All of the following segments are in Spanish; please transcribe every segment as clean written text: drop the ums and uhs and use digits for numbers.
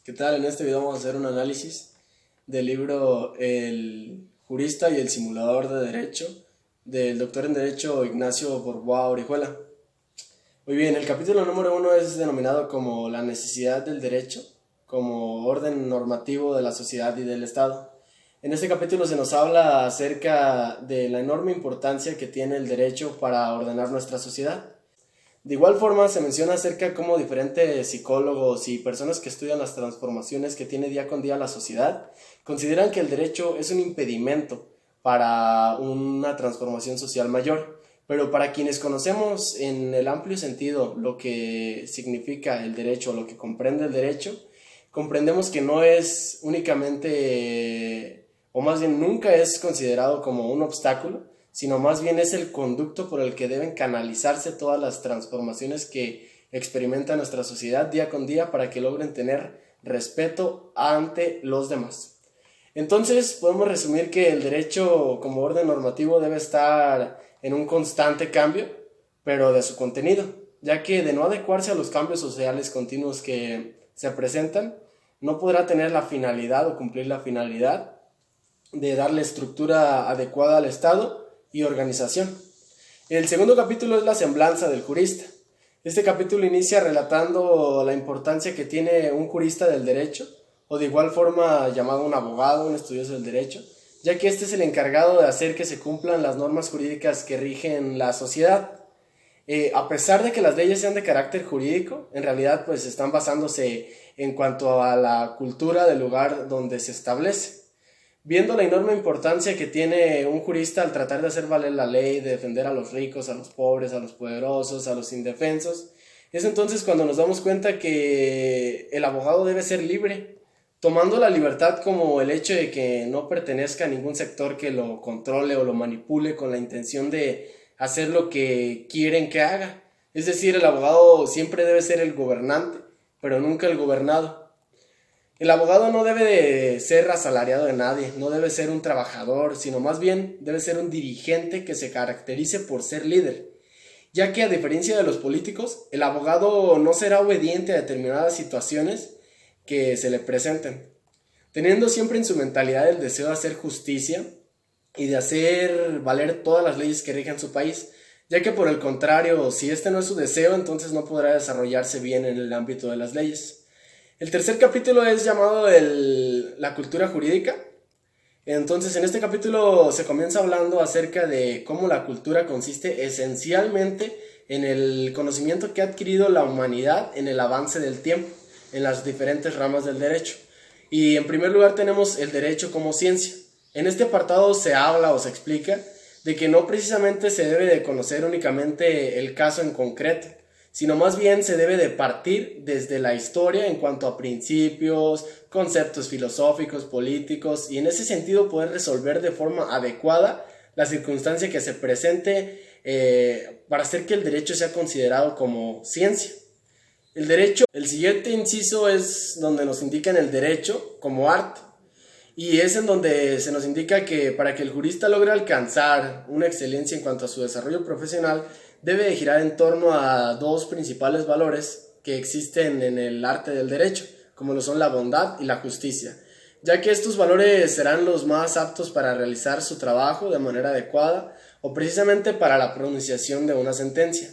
¿Qué tal? En este video vamos a hacer un análisis del libro El jurista y el simulador de derecho del doctor en Derecho Ignacio Borboa Orihuela. Muy bien, el capítulo número 1 es denominado como la necesidad del derecho como orden normativo de la sociedad y del Estado. En este capítulo se nos habla acerca de la enorme importancia que tiene el derecho para ordenar nuestra sociedad. De igual forma se menciona acerca de cómo diferentes psicólogos y personas que estudian las transformaciones que tiene día con día la sociedad consideran que el derecho es un impedimento para una transformación social mayor. Pero para quienes conocemos en el amplio sentido lo que significa el derecho, lo que comprende el derecho, comprendemos que no es únicamente, o más bien nunca es considerado como un obstáculo, sino más bien es el conducto por el que deben canalizarse todas las transformaciones que experimenta nuestra sociedad día con día para que logren tener respeto ante los demás. Entonces podemos resumir que el derecho como orden normativo debe estar en un constante cambio, pero de su contenido, ya que de no adecuarse a los cambios sociales continuos que se presentan, no podrá tener la finalidad o cumplir la finalidad de darle estructura adecuada al Estado y organización. El segundo capítulo es la semblanza del jurista. Este capítulo inicia relatando la importancia que tiene un jurista del derecho, o de igual forma llamado un abogado, un estudioso del derecho, ya que este es el encargado de hacer que se cumplan las normas jurídicas que rigen la sociedad. A pesar de que las leyes sean de carácter jurídico, en realidad pues están basándose en cuanto a la cultura del lugar donde se establece. Viendo la enorme importancia que tiene un jurista al tratar de hacer valer la ley, de defender a los ricos, a los pobres, a los poderosos, a los indefensos, es entonces cuando nos damos cuenta que el abogado debe ser libre, tomando la libertad como el hecho de que no pertenezca a ningún sector que lo controle o lo manipule con la intención de hacer lo que quieren que haga. Es decir, el abogado siempre debe ser el gobernante, pero nunca el gobernado. El abogado no debe de ser asalariado de nadie, no debe ser un trabajador, sino más bien debe ser un dirigente que se caracterice por ser líder, ya que a diferencia de los políticos, el abogado no será obediente a determinadas situaciones que se le presenten, teniendo siempre en su mentalidad el deseo de hacer justicia y de hacer valer todas las leyes que rigen su país, ya que por el contrario, si este no es su deseo, entonces no podrá desarrollarse bien en el ámbito de las leyes. El tercer capítulo es llamado la cultura jurídica. Entonces, en este capítulo se comienza hablando acerca de cómo la cultura consiste esencialmente en el conocimiento que ha adquirido la humanidad en el avance del tiempo, en las diferentes ramas del derecho. Y en primer lugar tenemos el derecho como ciencia. En este apartado se habla o se explica de que no precisamente se debe de conocer únicamente el caso en concreto, sino más bien se debe de partir desde la historia en cuanto a principios, conceptos filosóficos, políticos, y en ese sentido poder resolver de forma adecuada la circunstancia que se presente para hacer que el derecho sea considerado como ciencia. El siguiente inciso es donde nos indican el derecho como arte, y es en donde se nos indica que para que el jurista logre alcanzar una excelencia en cuanto a su desarrollo profesional, debe de girar en torno a dos principales valores que existen en el arte del derecho, como lo son la bondad y la justicia, ya que estos valores serán los más aptos para realizar su trabajo de manera adecuada o precisamente para la pronunciación de una sentencia.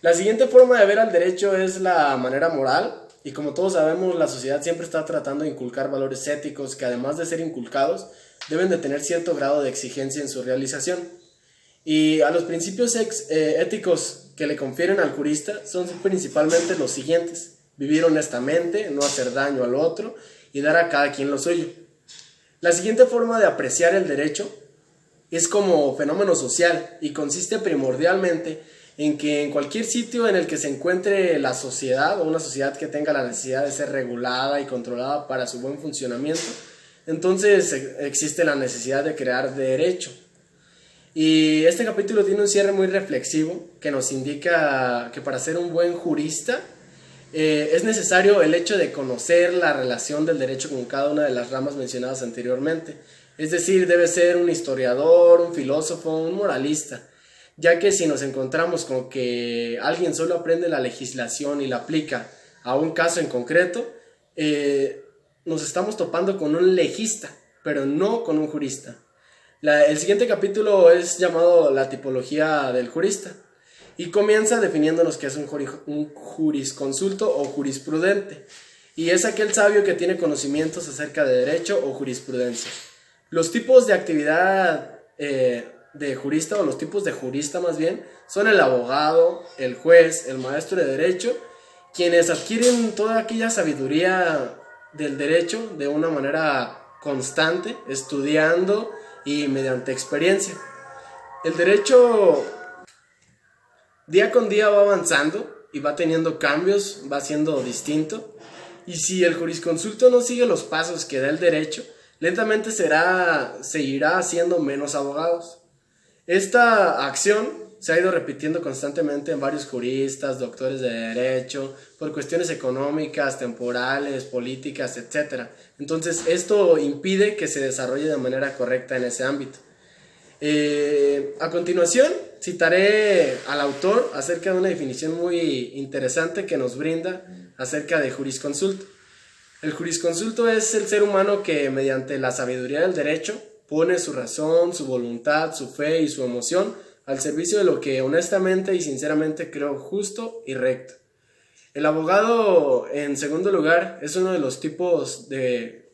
La siguiente forma de ver al derecho es la manera moral, y como todos sabemos, la sociedad siempre está tratando de inculcar valores éticos que, además de ser inculcados, deben de tener cierto grado de exigencia en su realización. Y a los principios éticos que le confieren al jurista son principalmente los siguientes: vivir honestamente, no hacer daño al otro y dar a cada quien lo suyo. La siguiente forma de apreciar el derecho es como fenómeno social y consiste primordialmente en que en cualquier sitio en el que se encuentre la sociedad o una sociedad que tenga la necesidad de ser regulada y controlada para su buen funcionamiento, entonces existe la necesidad de crear derecho. Y este capítulo tiene un cierre muy reflexivo que nos indica que para ser un buen jurista es necesario el hecho de conocer la relación del derecho con cada una de las ramas mencionadas anteriormente. Es decir, debe ser un historiador, un filósofo, un moralista, ya que si nos encontramos con que alguien solo aprende la legislación y la aplica a un caso en concreto, nos estamos topando con un legista, pero no con un jurista. El siguiente capítulo es llamado la tipología del jurista y comienza definiéndonos qué es un jurisconsulto o jurisprudente, y es aquel sabio que tiene conocimientos acerca de derecho o jurisprudencia. Los tipos de actividad de jurista, o los tipos de jurista más bien, son el abogado, el juez, el maestro de derecho, quienes adquieren toda aquella sabiduría del derecho de una manera constante, estudiando y mediante experiencia. El derecho día con día va avanzando y va teniendo cambios, va siendo distinto, y si el jurisconsulto no sigue los pasos que da el derecho, lentamente seguirá haciendo menos abogados. Esta acción se ha ido repitiendo constantemente en varios juristas, doctores de derecho, por cuestiones económicas, temporales, políticas, etc. Entonces, esto impide que se desarrolle de manera correcta en ese ámbito. A continuación, citaré al autor acerca de una definición muy interesante que nos brinda acerca de jurisconsulto. El jurisconsulto es el ser humano que, mediante la sabiduría del derecho, pone su razón, su voluntad, su fe y su emoción al servicio de lo que honestamente y sinceramente creo justo y recto. El abogado, en segundo lugar, es uno de los tipos de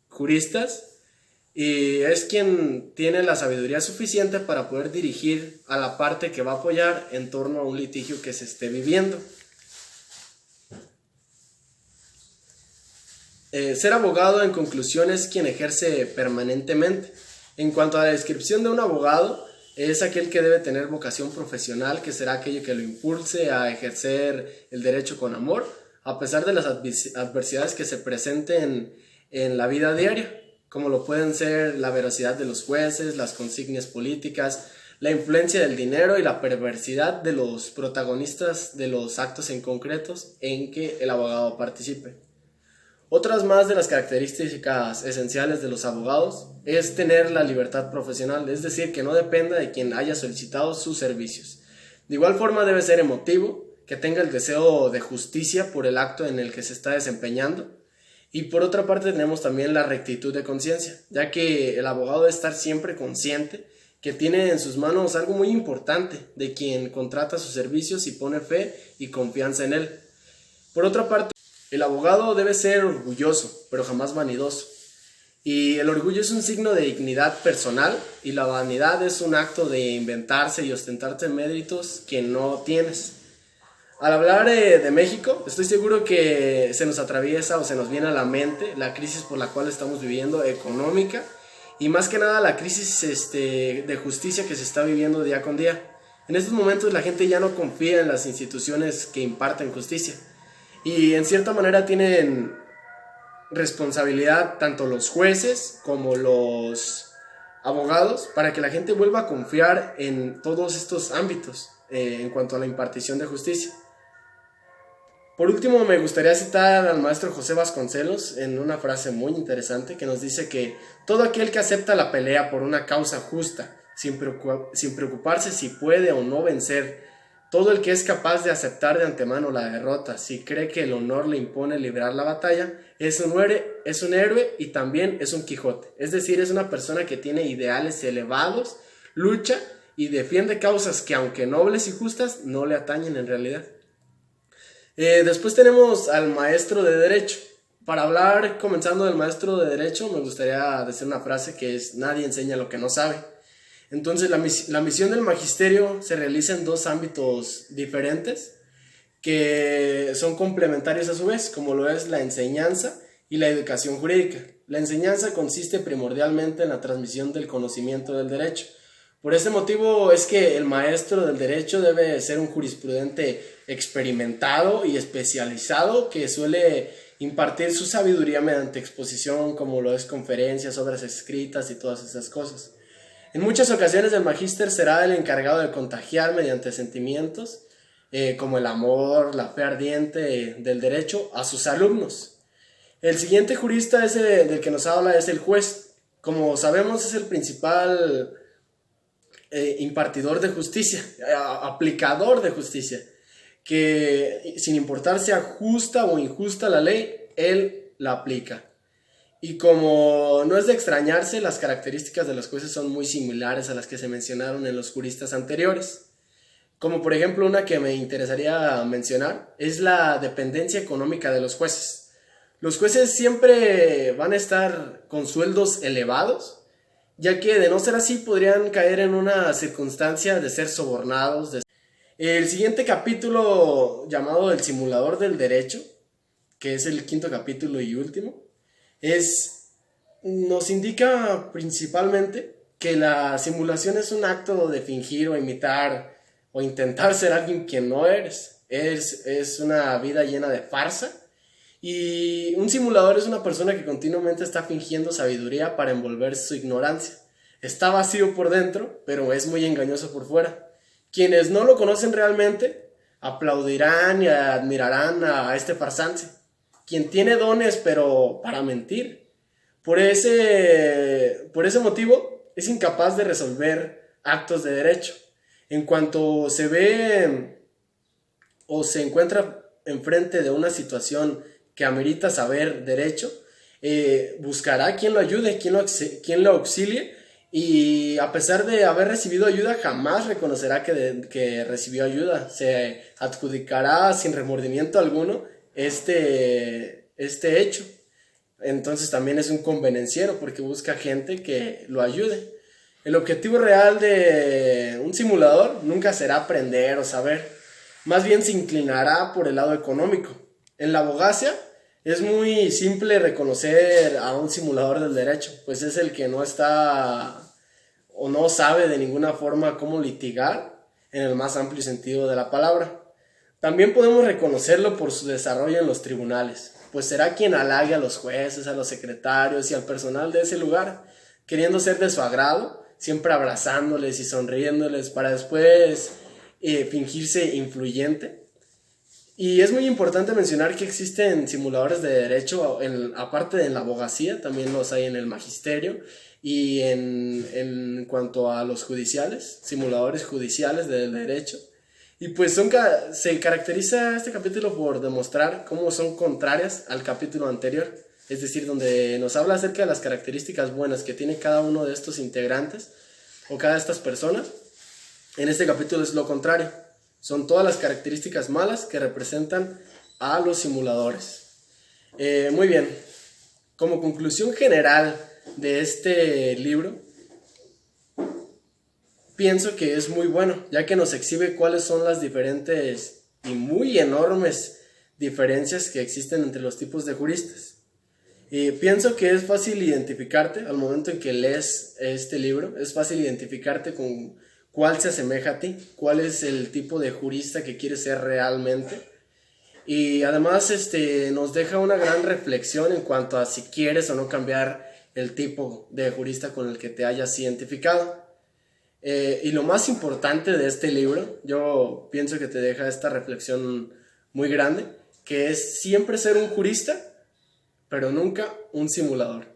juristas y es quien tiene la sabiduría suficiente para poder dirigir a la parte que va a apoyar en torno a un litigio que se esté viviendo. Ser abogado, en conclusión, es quien ejerce permanentemente. En cuanto a la descripción de un abogado, es aquel que debe tener vocación profesional, que será aquello que lo impulse a ejercer el derecho con amor, a pesar de las adversidades que se presenten en la vida diaria, como lo pueden ser la veracidad de los jueces, las consignas políticas, la influencia del dinero y la perversidad de los protagonistas de los actos en concretos en que el abogado participe. Otras más de las características esenciales de los abogados es tener la libertad profesional, es decir, que no dependa de quien haya solicitado sus servicios. De igual forma debe ser emotivo, que tenga el deseo de justicia por el acto en el que se está desempeñando. Y por otra parte tenemos también la rectitud de conciencia, ya que el abogado debe estar siempre consciente que tiene en sus manos algo muy importante de quien contrata sus servicios y pone fe y confianza en él. Por otra parte, el abogado debe ser orgulloso, pero jamás vanidoso. Y el orgullo es un signo de dignidad personal y la vanidad es un acto de inventarse y ostentarte méritos que no tienes. Al hablar de México, estoy seguro que se nos atraviesa o se nos viene a la mente la crisis por la cual estamos viviendo, económica, y más que nada la crisis de justicia que se está viviendo día con día. En estos momentos la gente ya no confía en las instituciones que imparten justicia. Y en cierta manera tienen responsabilidad tanto los jueces como los abogados para que la gente vuelva a confiar en todos estos ámbitos en cuanto a la impartición de justicia. Por último, me gustaría citar al maestro José Vasconcelos en una frase muy interesante que nos dice que todo aquel que acepta la pelea por una causa justa, sin preocuparse si puede o no vencer, todo el que es capaz de aceptar de antemano la derrota, si cree que el honor le impone librar la batalla, es un héroe y también es un Quijote. Es decir, es una persona que tiene ideales elevados, lucha y defiende causas que, aunque nobles y justas, no le atañen en realidad. Después tenemos al maestro de Derecho. Para hablar, comenzando del maestro de Derecho, me gustaría decir una frase que es: nadie enseña lo que no sabe. Entonces la misión del magisterio se realiza en dos ámbitos diferentes que son complementarios a su vez, como lo es la enseñanza y la educación jurídica. La enseñanza consiste primordialmente en la transmisión del conocimiento del derecho. Por este motivo es que el maestro del derecho debe ser un jurisprudente experimentado y especializado que suele impartir su sabiduría mediante exposición, como lo es conferencias, obras escritas y todas esas cosas. En muchas ocasiones el magíster será el encargado de contagiar mediante sentimientos como el amor, la fe ardiente del derecho a sus alumnos. El siguiente jurista del que nos habla es el juez. Como sabemos, es el principal impartidor de justicia, aplicador de justicia, que sin importar sea justa o injusta la ley, él la aplica. Y como no es de extrañarse, las características de los jueces son muy similares a las que se mencionaron en los juristas anteriores. Como por ejemplo una que me interesaría mencionar es la dependencia económica de los jueces. Los jueces siempre van a estar con sueldos elevados, ya que de no ser así podrían caer en una circunstancia de ser sobornados. El siguiente capítulo, llamado El simulador del derecho, que es el quinto capítulo y último, nos indica principalmente que la simulación es un acto de fingir o imitar o intentar ser alguien que no eres. Es una vida llena de farsa. Y un simulador es una persona que continuamente está fingiendo sabiduría para envolver su ignorancia. Está vacío por dentro, pero es muy engañoso por fuera. Quienes no lo conocen realmente aplaudirán y admirarán a este farsante, quien tiene dones pero para mentir. Por ese motivo es incapaz de resolver actos de derecho. En cuanto se ve o se encuentra enfrente de una situación que amerita saber derecho, buscará quien lo ayude, quien lo auxilie, y a pesar de haber recibido ayuda, jamás reconocerá que recibió ayuda. Se adjudicará sin remordimiento alguno este hecho. Entonces también es un convenenciero porque busca gente que lo ayude. El objetivo real de un simulador nunca será aprender o saber, más bien se inclinará por el lado económico. En la abogacía es muy simple reconocer a un simulador del derecho, pues es el que no está o no sabe de ninguna forma cómo litigar en el más amplio sentido de la palabra. También podemos reconocerlo por su desarrollo en los tribunales, pues será quien halague a los jueces, a los secretarios y al personal de ese lugar, queriendo ser de su agrado, siempre abrazándoles y sonriéndoles para después fingirse influyente. Y es muy importante mencionar que existen simuladores de derecho, aparte de en la abogacía, también los hay en el magisterio y en cuanto a los judiciales, simuladores judiciales del derecho. Y pues se caracteriza este capítulo por demostrar cómo son contrarias al capítulo anterior, es decir, donde nos habla acerca de las características buenas que tiene cada uno de estos integrantes o cada de estas personas. En este capítulo es lo contrario. Son todas las características malas que representan a los simuladores. Muy bien, como conclusión general de este libro, pienso que es muy bueno, ya que nos exhibe cuáles son las diferentes y muy enormes diferencias que existen entre los tipos de juristas. Pienso que es fácil identificarte al momento en que lees este libro, es fácil identificarte con cuál se asemeja a ti, cuál es el tipo de jurista que quieres ser realmente. Y además nos deja una gran reflexión en cuanto a si quieres o no cambiar el tipo de jurista con el que te hayas identificado. Y lo más importante de este libro, yo pienso que te deja esta reflexión muy grande, que es siempre ser un jurista, pero nunca un simulador.